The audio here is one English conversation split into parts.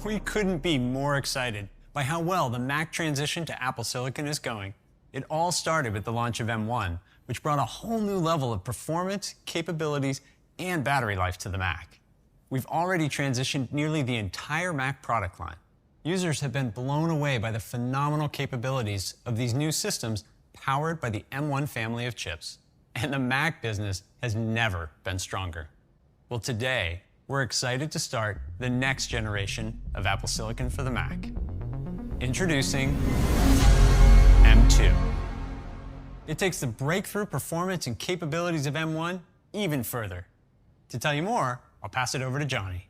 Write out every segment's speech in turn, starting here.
We couldn't be more excited by how well the Mac transition to Apple Silicon is going. It all started with the launch of M1, which brought a whole new level of performance, capabilities, and battery life to the Mac. We've already transitioned nearly the entire Mac product line. Users have been blown away by the phenomenal capabilities of these new systems powered by the M1 family of chips. And the Mac business has never been stronger. Well, today, we're excited to start the next generation of Apple Silicon for the Mac. Introducing M2. It takes the breakthrough performance and capabilities of M1 even further. To tell you more, I'll pass it over to Johnny.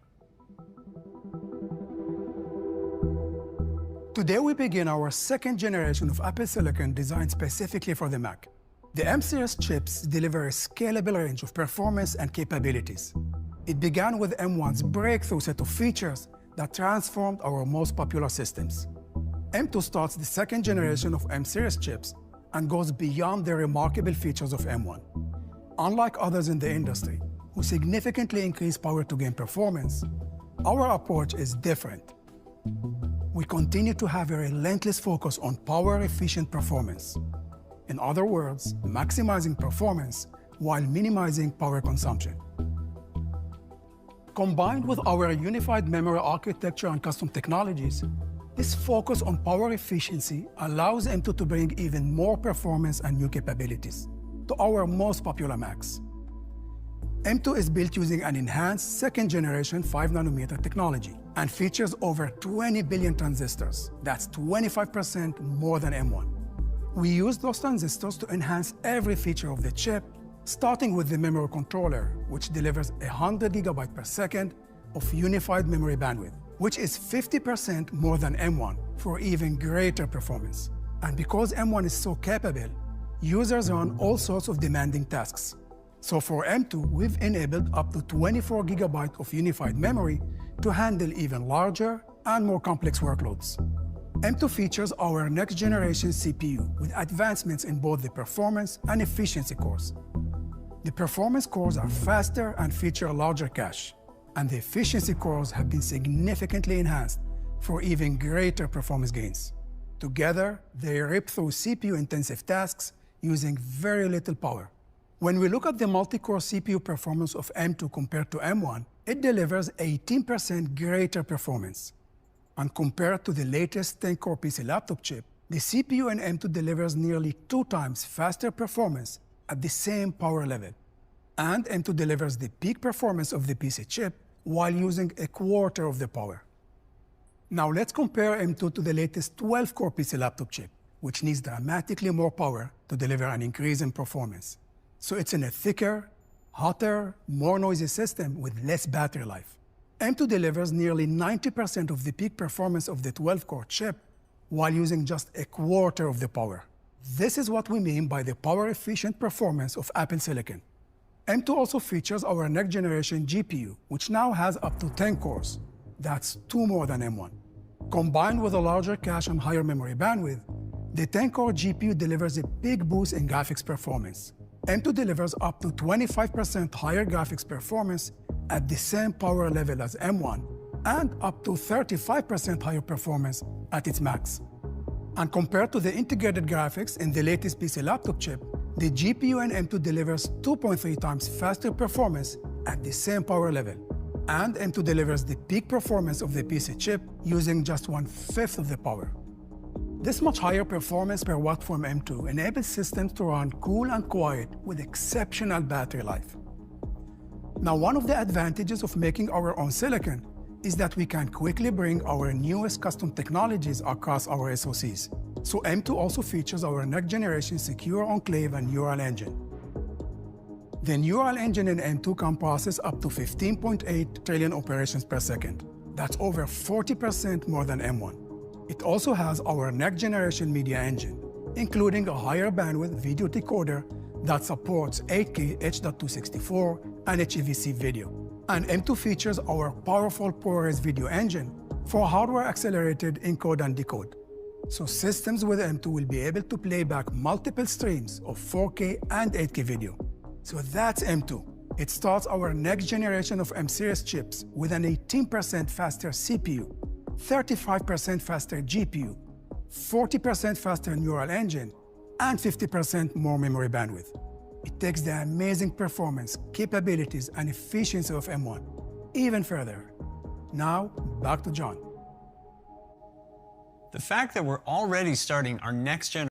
Today we begin our second generation of Apple Silicon designed specifically for the Mac. The M-series chips deliver a scalable range of performance and capabilities. It began with M1's breakthrough set of features that transformed our most popular systems. M2 starts the second generation of M-series chips and goes beyond the remarkable features of M1. Unlike others in the industry, who significantly increase power to gain performance, our approach is different. We continue to have a relentless focus on power-efficient performance. In other words, maximizing performance while minimizing power consumption. Combined with our unified memory architecture and custom technologies, this focus on power efficiency allows M2 to bring even more performance and new capabilities to our most popular Macs. M2 is built using an enhanced second-generation 5nm technology and features over 20 billion transistors. That's 25% more than M1. We use those transistors to enhance every feature of the chip, starting with the memory controller, which delivers 100 GB per second of unified memory bandwidth, which is 50% more than M1 for even greater performance. And because M1 is so capable, users run all sorts of demanding tasks. So for M2, we've enabled up to 24 GB of unified memory to handle even larger and more complex workloads. M2 features our next-generation CPU with advancements in both the performance and efficiency cores. The performance cores are faster and feature a larger cache, and the efficiency cores have been significantly enhanced for even greater performance gains. Together, they rip through CPU-intensive tasks using very little power. When we look at the multi-core CPU performance of M2 compared to M1, it delivers 18% greater performance. And compared to the latest 10-core PC laptop chip, the CPU in M2 delivers nearly 2 times faster performance at the same power level. And M2 delivers the peak performance of the PC chip while using a quarter of the power. Now let's compare M2 to the latest 12-core PC laptop chip, which needs dramatically more power to deliver an increase in performance. So it's in a thicker, hotter, more noisy system with less battery life. M2 delivers nearly 90% of the peak performance of the 12-core chip while using just a quarter of the power. This is what we mean by the power-efficient performance of Apple Silicon. M2 also features our next-generation GPU, which now has up to 10 cores. That's 2 more than M1. Combined with a larger cache and higher memory bandwidth, the 10-core GPU delivers a big boost in graphics performance. M2 delivers up to 25% higher graphics performance at the same power level as M1, and up to 35% higher performance at its max. And compared to the integrated graphics in the latest PC laptop chip, the GPU in M2 delivers 2.3 times faster performance at the same power level. And M2 delivers the peak performance of the PC chip using just 1/5 of the power. This much higher performance per watt from M2 enables systems to run cool and quiet with exceptional battery life. Now, one of the advantages of making our own silicon is that we can quickly bring our newest custom technologies across our SoCs. So M2 also features our next-generation secure enclave and neural engine. The neural engine in M2 can process up to 15.8 trillion operations per second. That's over 40% more than M1. It also has our next-generation media engine, including a higher bandwidth video decoder that supports 8K H.264 and HEVC video. And M2 features our powerful ProRes video engine for hardware-accelerated encode and decode. So systems with M2 will be able to play back multiple streams of 4K and 8K video. So that's M2. It starts our next generation of M-series chips with an 18% faster CPU, 35% faster GPU, 40% faster neural engine, and 50% more memory bandwidth. It takes the amazing performance, capabilities, and efficiency of M1 even further. Now, back to John. The fact that we're already starting our next generation